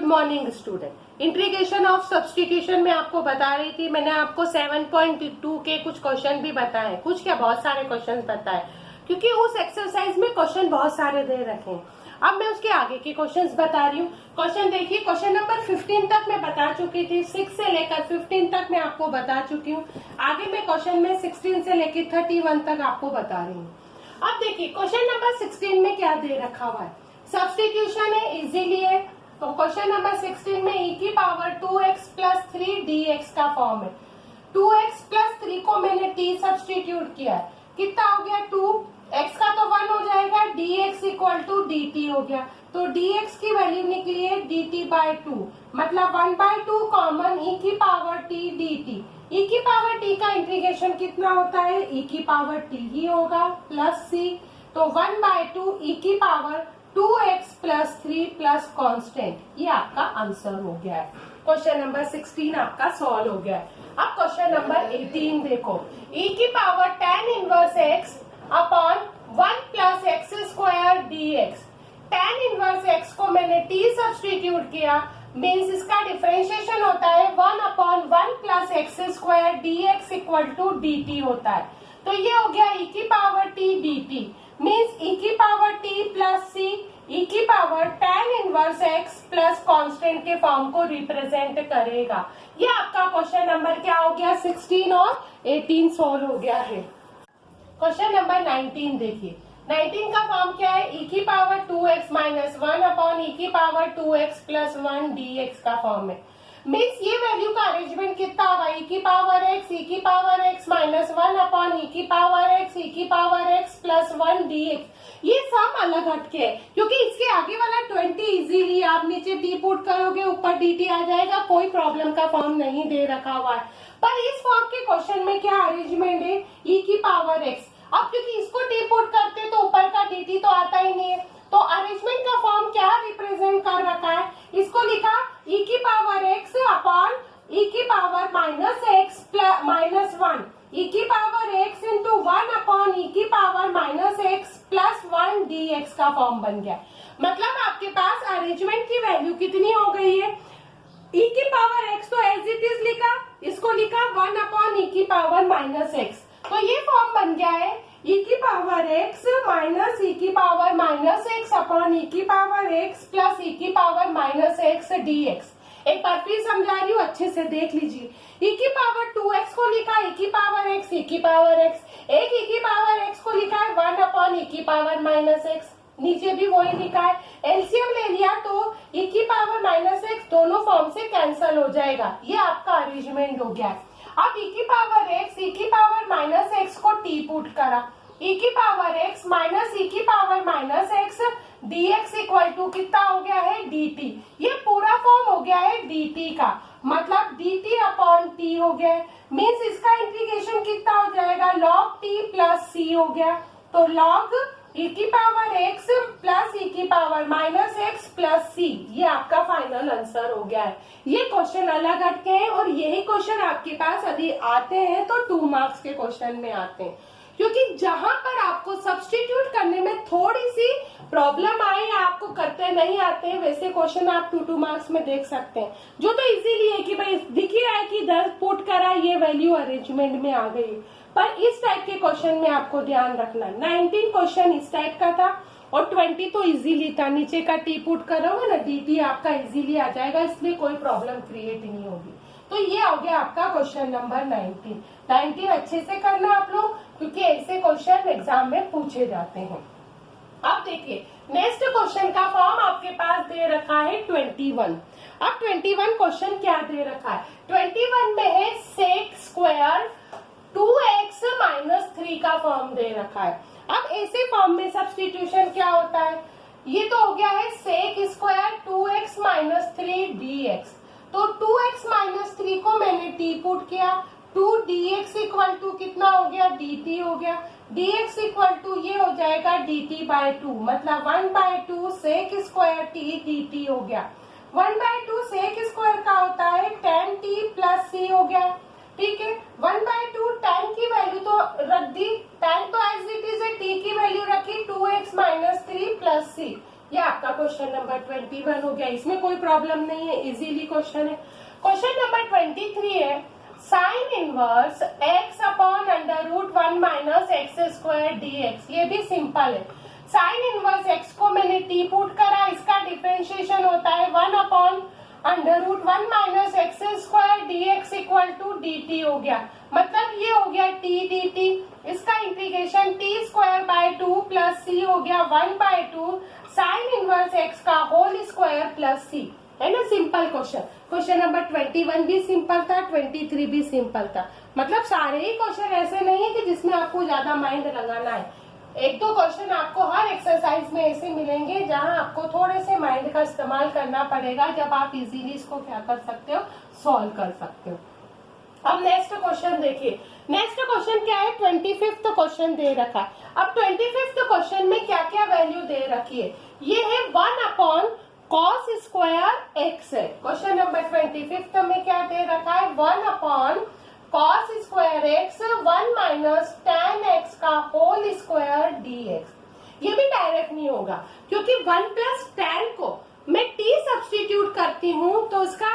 Morning student. Integration of substitution में आपको बता रही थी, मैंने आपको 7.2 के कुछ क्वेश्चन भी बताए, कुछ क्या बहुत सारे क्वेश्चन बताए, क्योंकि उस एक्सरसाइज में क्वेश्चन बहुत सारे दे रखे हैं। अब मैं उसके आगे के क्वेश्चंस बता रही हूँ। क्वेश्चन देखिए, क्वेश्चन नंबर 15 तक मैं बता चुकी थी, 6 से लेकर 15 तक मैं आपको बता चुकी हूँ। आगे मैं क्वेश्चन में 16 से लेकर 31 तक आपको बता रही हूँ। अब देखिए क्वेश्चन नंबर 16 में क्या दे रखा हुआ है, सब्स्टिट्यूशन है, इजीली है। तो क्वेश्चन नंबर 16 में e की पावर 2x प्लस 3 dx का फॉर्म है। 2x प्लस 3 को मैंने t सब्स्टिट्यूट किया है, कितना हो गया 2, x का तो 1 हो जाएगा, dx इक्वल टू dt हो गया। तो dx की वैल्यू निकली है dt बाय 2, मतलब 1/2 कॉमन e की पावर t dt। e की पावर t का इंटीग्रेशन कितना होता है, e की पावर t ही होगा प्लस c, तो 1/2 e की power 2x plus 3 plus constant, ये आपका आंसर हो गया है। क्वेश्चन नंबर 16 आपका सॉल्व हो गया है। अब क्वेश्चन नंबर 18 देखो, e की power tan inverse x upon 1 plus x square dx। tan inverse x को मैंने t सब्स्टिट्यूट किया, मीन्स इसका डिफरेंशिएशन होता है 1 upon 1 plus x square dx equal to dt होता है। तो ये हो गया e की power t dt, means e की power t plus c e की power tan inverse x plus constant के फॉर्म को रिप्रेजेंट करेगा। ये आपका क्वेश्चन नंबर क्या हो गया, 16 और 18 सॉल्व हो गया है। क्वेश्चन नंबर 19 देखिए, 19 का फॉर्म क्या है, e की power 2x minus 1 upon e की पावर 2x प्लस 1 dx का फॉर्म है। मीन्स ये वैल्यू का अरेंजमेंट कितना होगा, e की power x minus 1 upon e की पावर x प्लस 1 dx। ये सम अलग हटके है, क्योंकि इसके आगे वाला 20 इजीली आप नीचे टी पुट करोगे, ऊपर dt आ जाएगा, कोई प्रॉब्लम का फॉर्म नहीं दे रखा हुआ है। पर इस फॉर्म के क्वेश्चन में क्या अरेंजमेंट है, e की पावर x। अब क्योंकि इसको टी पुट करते तो ऊपर का dt तो आता ही नहीं है, तो अरेंजमेंट का फॉर्म क्या रिप्रेजेंट कर रखा है, इसको लिखा e की पावर x अपॉन e की power minus x minus 1, e की power x into 1 upon e की power minus x plus 1 dx का फॉर्म बन गया। मतलब आपके पास अरेंजमेंट की वैल्यू कितनी हो गई है, e की पावर x तो एज इट इज लिखा, इसको लिखा 1 अपॉन e की पावर माइनस x, तो ये फॉर्म बन गया है e की पावर x माइनस e की power minus x upon e की पावर x प्लस e की पावर माइनस x dx। एक बार फिर समझा रही हूँ, अच्छे से देख लीजिए। e की पावर 2x को लिखा e की पावर x, e की पावर x, एक e की पावर x को लिखा है 1 अपॉन e की पावर माइनस x, नीचे भी वही लिखा है। एलसीएम ले लिया तो e की पावर माइनस x दोनों फॉर्म से कैंसल हो जाएगा, ये आपका अरेंजमेंट हो गया है। अब e की पावर x, e की पावर माइनस x को t पुट करा, e की पावर x माइनस e की power minus x dx equal to कितना हो गया है dt। ये पूरा फॉर्म हो गया है dt का, मतलब dt अपॉन t हो गया है, मीन्स इसका इंटीग्रेशन कितना हो जाएगा, log t प्लस c हो गया। तो log e की पावर x प्लस e की power minus x plus c, ये आपका फाइनल आंसर हो गया है। ये क्वेश्चन अलग हटके हैं और यही क्वेश्चन आपके पास यदि आते हैं तो 2 मार्क्स के क्वेश्चन में आते हैं, क्योंकि जहां पर आपको सब्स्टिट्यूट करने में थोड़ी सी प्रॉब्लम आए या आपको करते नहीं आते हैं, वैसे क्वेश्चन आप 2 मार्क्स में देख सकते हैं। जो तो इजीली है कि भाई दिख ही रहा है कि 10 पुट करा, ये वैल्यू अरेंजमेंट में आ गई, पर इस टाइप के क्वेश्चन में आपको ध्यान रखना। 19 क्वेश्चन इस टाइप का था और 20 तो इजीली था, नीचे का टी पुट करोगे ना dt आपका इजीली आ जाएगा, इसलिए कोई प्रॉब्लम क्रिएट नहीं होगी। तो ये हो गया आपका क्वेश्चन नंबर 19 अच्छे से करना आप लोग, क्योंकि ऐसे क्वेश्चन एग्जाम में पूछे जाते हैं। अब देखिए नेक्स्ट क्वेश्चन का फॉर्म आपके पास दे रखा है 21। अब 21 क्वेश्चन क्या दे रखा है, 21 में है सेक स्क्वायर 2x माइनस 3 का फॉर्म दे रखा है। अब ऐसे फॉर्म में सब्स्टिट्यूशन क्या होता है, ये तो हो गया है sec square 2x minus 3 dx। तो 2x माइनस 3 को मैंने t पुट किया, 2 dx इक्वल टू कितना हो गया dt हो गया, dx इक्वल टू ये हो जाएगा dt बाय 2, मतलब 1/2 सेक स्क्वायर t dt हो गया। 1/2 सेक स्क्वायर का होता है tan t प्लस c हो गया, ठीक है। 1/2 tan की वैल्यू तो रख दी, tan तो एज इट इज है, t की वैल्यू रखी 2x माइनस 3 प्लस c, ये आपका क्वेश्चन नंबर 21 हो गया, इसमें कोई प्रॉब्लम नहीं है, इजीली क्वेश्चन है। क्वेश्चन नंबर 23 है sine inverse x upon under root 1 minus x square dx। ये भी सिंपल है। साइन इनवर्स x को मैंने t पुट करा, इसका डिफरेंशिएशन होता है 1 upon under root 1 minus x square dx equal to dt हो गया। मतलब ये हो गया t dt, इसका integration t square by 2 plus c हो गया 1/2 साइन इनवर्स x का होल स्क्वायर प्लस c, है ना। Simple question. क्वेश्चन नंबर 21 भी सिंपल था, 23 भी सिंपल था। मतलब सारे ही क्वेश्चन ऐसे नहीं है कि जिसमें आपको ज्यादा माइंड लगाना है। एक दो क्वेश्चन आपको हर एक्सरसाइज में ऐसे मिलेंगे जहां आपको थोड़े से माइंड का इस्तेमाल करना पड़ेगा, जब आप इजीली इसको क्या कर सकते हो, सॉल्व कर सकते हो। अब नेक्स्ट क्वेश्चन देखिए। नेक्स्ट क्वेश्चन क्या है, 25th क्वेश्चन दे रखा है। अब 25th क्वेश्चन में क्या क्या वैल्यू दे रखी है, ये है 1 अपॉन कॉस स्क्वायर एक्स है। क्वेश्चन नंबर 25th में क्या दे रखा है, 1 upon cos square x 1 minus tan x का होल स्क्वायर dx। ये भी डायरेक्ट नहीं होगा, क्योंकि 1 प्लस tan को मैं t सब्सटीट्यूट करती हूँ तो इसका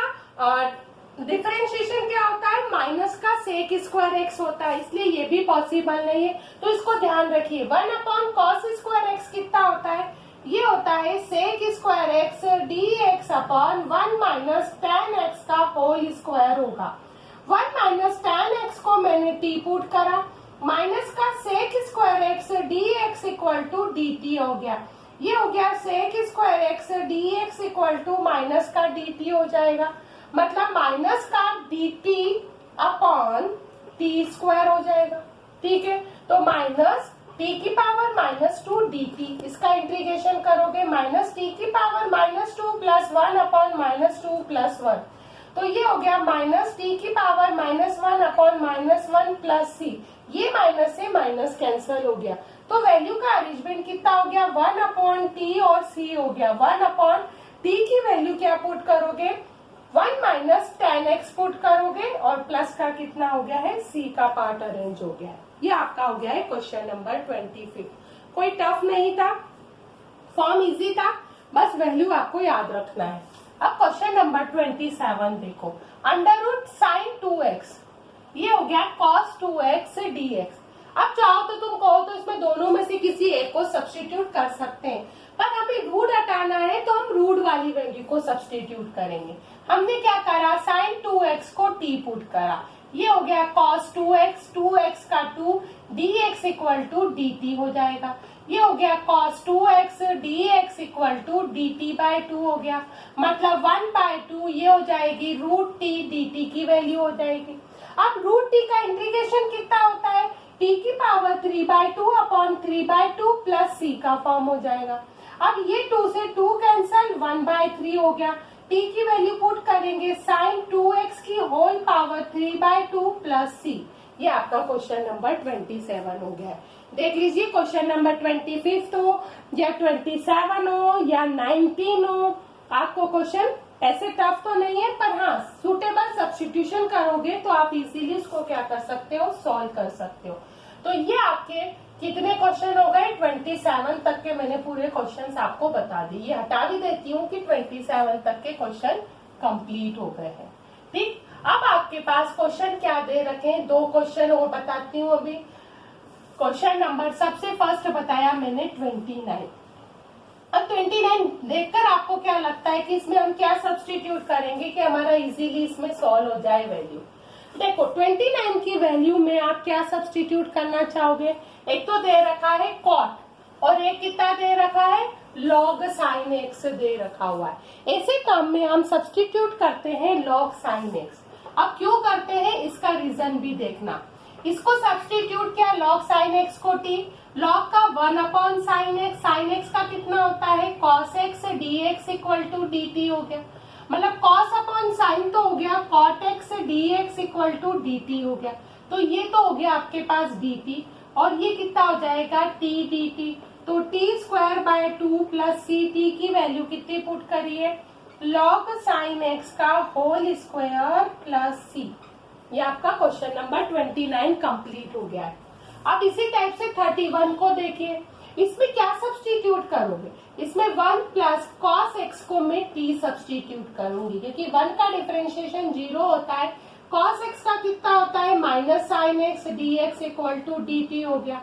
डिफरेंशिएशन क्या होता है, माइनस का सेक स्क्वायर एक्स होता है, इसलिए ये भी पॉसिबल नहीं है। तो इसको ध्यान रखिए, 1 अपॉन कॉस स्क्वायर एक्स कितना होता है, ये होता है sec square x dx upon 1 minus tan x का होल स्क्वायर होगा। 1 माइनस tan एक्स को मैंने t पुट करा, माइनस का sec square x dx equal to dt हो गया। ये हो गया sec square x dx equal to minus का dt हो जाएगा। मतलब माइनस का dt अपॉन t स्क्वायर हो जाएगा। ठीक है, तो माइनस t की पावर -2 dt, इसका इंटीग्रेशन करोगे माइनस t की पावर -2 प्लस 1 अपॉन -2 प्लस 1, तो ये हो गया माइनस t की पावर -1 अपॉन -1 प्लस c। ये माइनस से माइनस कैंसिल हो गया, तो वैल्यू का अरेंजमेंट कितना हो गया, 1 अपॉन t और c हो गया। 1 अपॉन t की वैल्यू क्या पुट करोगे, 1 माइनस tan x पुट करोगे और प्लस का कितना हो गया है, c का पार्ट अरेंज हो गया है। ये आपका हो गया है क्वेश्चन नंबर 25। कोई टफ नहीं था, फॉर्म इजी था, बस वैल्यू आपको याद रखना है। अब क्वेश्चन नंबर 27 देखो, अंडर रूट साइन 2x, ये हो गया cos 2x dx। अब चाहो तो तुम कहो तो इसमें दोनों में से किसी एक को सब्स्टिट्यूट कर सकते हैं, पर हमें रूट हटाना है तो हम रूट वाली वैल्यू को सब्स्टिट्यूट करेंगे। हमने क्या करा, साइन 2x को t पुट करा, ये हो गया cos 2x, 2x का 2 dx इक्वल टू dt हो जाएगा। ये हो गया cos 2x dx equal to dt by 2 हो गया। मतलब 1/2 ये हो जाएगी रूट t dt की वैल्यू हो जाएगी। अब रूट t का इंटीग्रेशन कितना होता है, t की पावर 3/2 अपॉन 3/2 प्लस c का फॉर्म हो जाएगा। अब ये 2 से 2 कैंसल, 1/3 हो गया। t की वैल्यू पुट करेंगे साइन 2x की होल पावर 3/2 प्लस c। ये आपका क्वेश्चन नंबर 27 हो गया। देख लीजिए, क्वेश्चन नंबर 25 हो या 27 हो या 19 हो, आपको क्वेश्चन ऐसे टफ तो नहीं है, पर हाँ सुटेबल सब्स्टिट्यूशन करोगे तो आप इजीली इसको क्या कर सकते हो, सॉल्व कर सकते हो। तो ये आपके कितने क्वेश्चन हो गए, 27 तक के मैंने पूरे क्वेश्चंस आपको बता दी। ये हटा भी देती हूँ कि 27 तक के क्वेश्चन कंप्लीट हो गए हैं। ठीक, अब आपके पास क्वेश्चन क्या दे रखे हैं, 2 क्वेश्चन और बताती हूँ अभी। क्वेश्चन नंबर सबसे फर्स्ट बताया मैंने 29। अब 29 देखकर आपको क्या लगता है कि इसमें हम क्या सब्स्टिट्यूट करेंगे कि हमारा इजीली इसमें सॉल्व हो जाए वैल्यू। देखो 29 की वैल्यू में आप क्या सब्स्टिट्यूट करना चाहोगे, एक तो दे रखा है कॉट और एक कितना दे रखा है, लॉग साइन एक्स दे रखा हुआ है। ऐसे काम में हम सब्स्टिट्यूट करते हैं लॉग साइन एक्स। अब क्यों करते हैं इसका रीजन भी देखना। इसको सब्स्टिट्यूट किया लॉग साइन एक्स को t, लॉग का 1 अपॉन साइन एक्स, साइन एक्स का कितना होता है cos x dx equal to dt हो गया। मतलब कॉस अपॉन साइन तो हो गया, cot x dx equal to dt हो गया। तो ये तो हो गया आपके पास dt और ये कितना हो जाएगा t dt। तो t square by 2 plus c, t की वैल्यू कितनी पुट करिए, लॉग साइन एक्स का होल स्क्वायर प्लस c। ये आपका क्वेश्चन नंबर 29 कंप्लीट हो गया है। अब इसी टाइप से 31 को देखिए। इसमें क्या सब्स्टिट्यूट करोगे, इसमें 1 प्लस कॉस एक्स को मैं टी सब्स्टिट्यूट करूंगी, क्योंकि 1 का डिफरेंशिएशन 0 होता है। कॉस एक्स का कितना होता है, minus sine x d x equal to d t हो गया।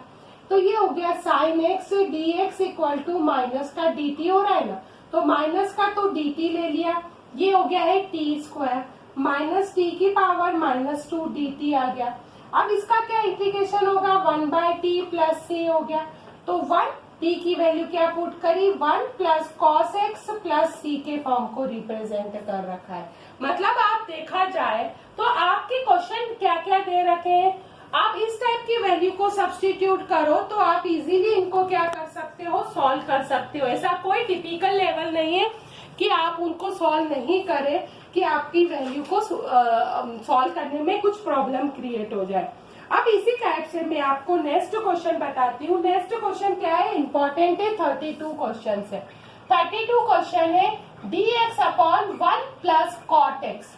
तो ये हो गया sine x d x equal to minus का डी टी हो रहा है ना, तो माइनस का तो डी टी ले लिया, ये हो गया है टी स्क्वायर माइनस टी की पावर माइनस 2 डी टी आ गया। अब इसका क्या इंटीग्रेशन होगा, 1 बाय टी प्लस सी हो गया। तो 1 टी की वैल्यू क्या पुट करी, 1 प्लस कॉस एक्स प्लस सी के फॉर्म को रिप्रेजेंट कर रखा है। मतलब आप देखा जाए तो आपके क्वेश्चन क्या क्या दे रखे हैं, आप इस टाइप की वैल्यू को सब्स्टिट्यूट करो तो आप इजीली इनको क्या कर सकते हो, सॉल्व कर सकते हो। ऐसा कोई टिपिकल लेवल नहीं है कि आप उनको सॉल्व नहीं करें कि आपकी वैल्यू को सॉल्व करने में कुछ प्रॉब्लम क्रिएट हो जाए। अब इसी टाइप से मैं आपको नेक्स्ट क्वेश्चन बताती हूँ। नेक्स्ट क्वेश्चन क्या है, इंपॉर्टेंट है, 32 क्वेश्चन है। 32 क्वेश्चन है dx upon 1 plus cot x.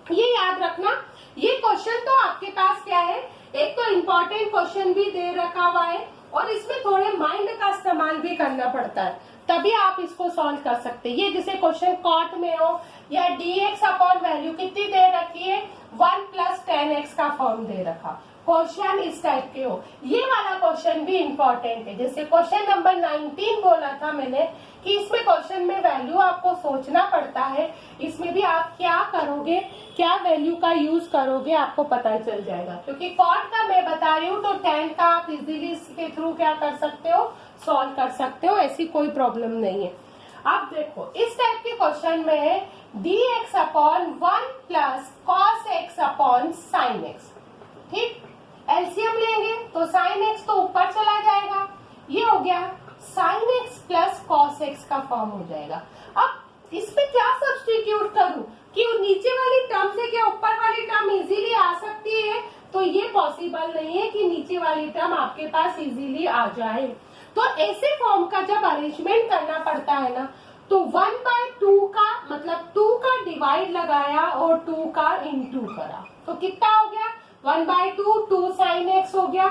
ये याद रखना, ये क्वेश्चन तो आपके पास क्या है, एक तो इम्पोर्टेंट क्वेश्चन भी दे रखा हुआ है और इसमें थोड़े माइंड का इस्तेमाल भी करना पड़ता है, तभी आप इसको सॉल्व कर सकते हैं। ये जैसे क्वेश्चन कॉट में हो या dx अपॉन वैल्यू कितनी दे रखी है, 1 प्लस 10x का फॉर्म दे रखा, क्वेश्चन इस टाइप के हो, ये वाला क्वेश्चन भी इम्पोर्टेंट है। जैसे क्वेश्चन नंबर 19 बोला था मैंने कि इसमें क्वेश्चन में वैल्यू आपको सोचना पड़ता है, इसमें भी आप क्या करोगे, क्या वैल्यू का यूज करोगे आपको पता चल जाएगा। क्योंकि कॉट का मैं बता रही हूँ तो 10 का आप इजीली इसके थ्रू क्या कर सकते हो, सॉल्व कर सकते हो, ऐसी कोई प्रॉब्लम नहीं है। अब देखो इस टाइप के क्वेश्चन में dx upon 1 plus cos x upon sine x, ठीक, एलसीएम लेंगे तो साइन एक्स तो ऊपर चला जाएगा, ये हो गया sine x plus cos x का फॉर्म हो जाएगा। अब इसमें क्या सब्स्टिट्यूट करूं कि नीचे वाली टर्म से क्या ऊपर वाली टर्म इजीली आ सकती है, तो ये पॉसिबल नहीं है कि नीचे वाली टर्म आपके पास इजीली आ जाए। तो ऐसे फॉर्म का जब अरेंजमेंट करना पड़ता है ना, तो 1/2 का मतलब 2 का डिवाइड लगाया और 2 का इंटू करा, तो कितना हो गया 1/2, 2 साइन एक्स हो गया,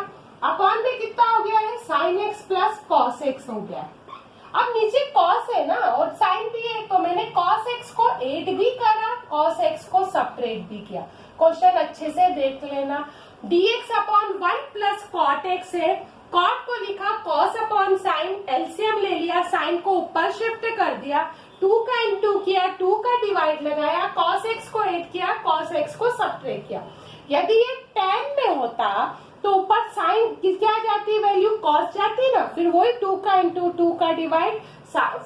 अपॉन में कितना हो गया है sine x plus cos x हो गया। अब नीचे कॉस है ना और साइन भी है, तो मैंने कॉस एक्स को ऐड भी करा, कॉस एक्स को सपरेट भी किया। क्वेश्चन अच्छे से देख लेना, dx upon 1 plus cot x है, कॉट को लिखा कॉस अपॉन साइन, एलसीएम ले लिया, साइन को ऊपर शिफ्ट कर दिया, 2 का इंटू किया, 2 का डिवाइड लगाया, कॉस एक्स को ऐड किया, कॉस एक्स को सब्ट्रैक्ट किया। यदि ये 10 में होता तो ऊपर साइन क्या जाती, वैल्यू कॉस जाती ना, फिर वही 2 का इंटू 2 का डिवाइड,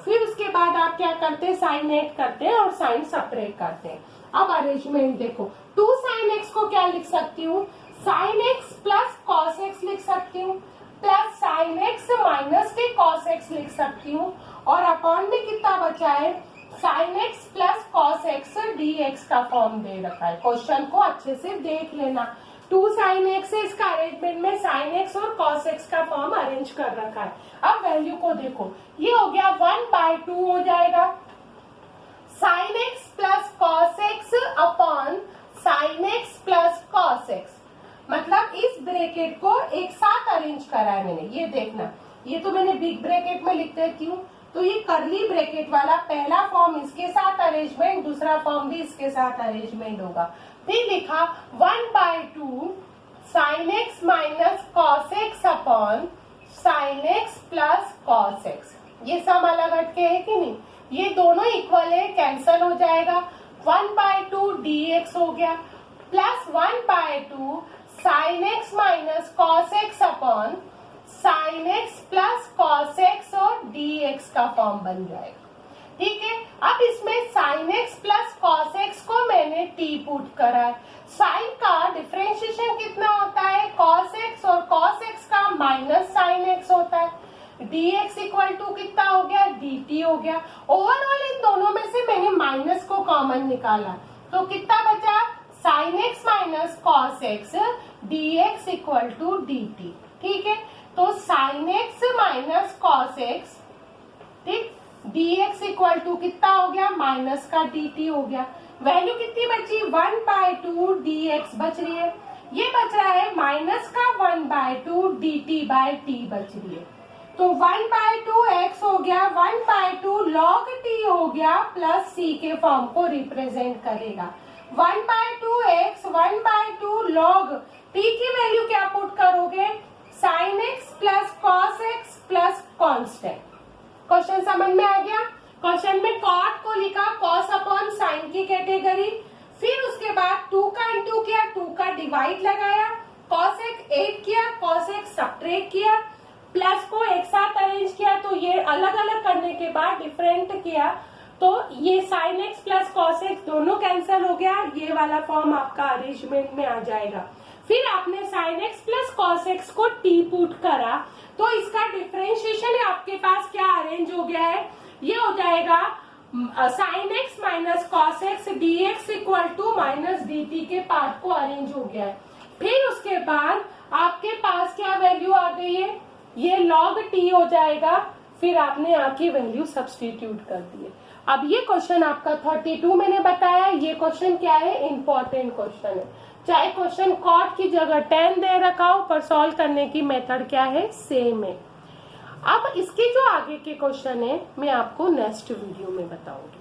फिर उसके बाद आप क्या करते हैं, साइन ऐड करते हैं और साइन सब्ट्रैक्ट करते हैं। अब अरेंजमेंट देखो, 2 साइन एक्स को क्या लिख सकती हूँ, sine x plus cos x लिख सकती हूँ, प्लस साइन एक्स माइनस के कॉस एक्स लिख सकती हूँ, और अपॉन में कितना बचा है sine x plus cos x d x का फॉर्म दे रखा है। क्वेश्चन को अच्छे से देख लेना, 2 साइन एक्स है, इसका अरेंजमेंट में साइन एक्स और कॉस एक्स का फॉर्म अरेंज कर रखा है। अब वैल्यू को देखो, ये हो गया 1/2 हो जाएगा, sine x plus cos x upon sine x plus cos x, मतलब इस ब्रैकेट को एक साथ अरेंज करा है मैंने, ये देखना, ये तो मैंने बिग ब्रैकेट में लिख देती हूँ, तो ये करली ब्रैकेट वाला पहला फॉर्म इसके साथ अरेंजमेंट, दूसरा फॉर्म भी इसके साथ अरेंजमेंट होगा। फिर लिखा 1/2 sign x minus cos x upon sine x plus cos x, ये सब अलग हटके है कि नहीं, ये दोनों इक्वल है, कैंसल हो जाएगा, 1/2 dx हो गया, plus 1/2 sign x minus cos x upon sine x plus cos x और dx का फॉर्म बन जाएगा। ठीक है, अब इसमें sine x plus cos x को मैंने t पुट करा है, साइन का डिफरेंशिएशन कितना होता है, कॉस एक्स, और कॉस एक्स का माइनस साइन एक्स होता है, dx इक्वल टू कितना हो गया dt हो गया। ओवरऑल इन दोनों में से मैंने माइनस को कॉमन निकाला, तो कितना बचा sine x minus cos x dx equal to dt। ठीक है, तो sine x minus cos x, ठीक, dx इक्वल टू कितना हो गया माइनस का dt हो गया। वैल्यू कितनी बची 1/2 dx बच रही है, ये बच रहा है माइनस का 1/2 dt बाय t बच रही है। तो 1/2 x हो गया 1/2 log t हो गया प्लस c के फॉर्म को रिप्रेजेंट करेगा। 1/2 x 1/2 log t की वैल्यू क्या पुट करोगे, sin x plus cos x plus constant. Question समझ में आ गया। क्वेश्चन में cot को लिखा cos अपॉन sin की कैटेगरी, फिर उसके बाद 2 का इंटू किया, 2 का डिवाइड लगाया, cos x 8 किया, cos x सब्ट्रैक्ट किया, प्लस को एक साथ अरेंज किया, तो ये अलग अलग करने के बाद डिफरेंट किया, तो ये sin x plus cos x दोनों कैंसिल हो गया, ये वाला फॉर्म आपका अरेंजमेंट में आ जाएगा। फिर आपने sin x plus cos x को t पुट करा, तो इसका डिफरेंशिएशन आपके पास क्या अरेंज हो गया है, ये हो जाएगा sin x minus cos x dx equal to minus dt के पार्ट को अरेंज हो गया है। फिर उसके बाद आपके पास क्या वैल्यू आ गई है, ये log t हो जाएगा, फिर आपने यहाँ की वैल्यू सब्स्टिट्यूट कर दी है। अब ये क्वेश्चन आपका 32 मैंने बताया, ये क्वेश्चन क्या है, इंपॉर्टेंट क्वेश्चन है। चाहे क्वेश्चन cot की जगह tan दे रखा हो, पर सॉल्व करने की मेथड क्या है, सेम है। अब इसके जो आगे के क्वेश्चन है मैं आपको नेक्स्ट वीडियो में बताऊंगी।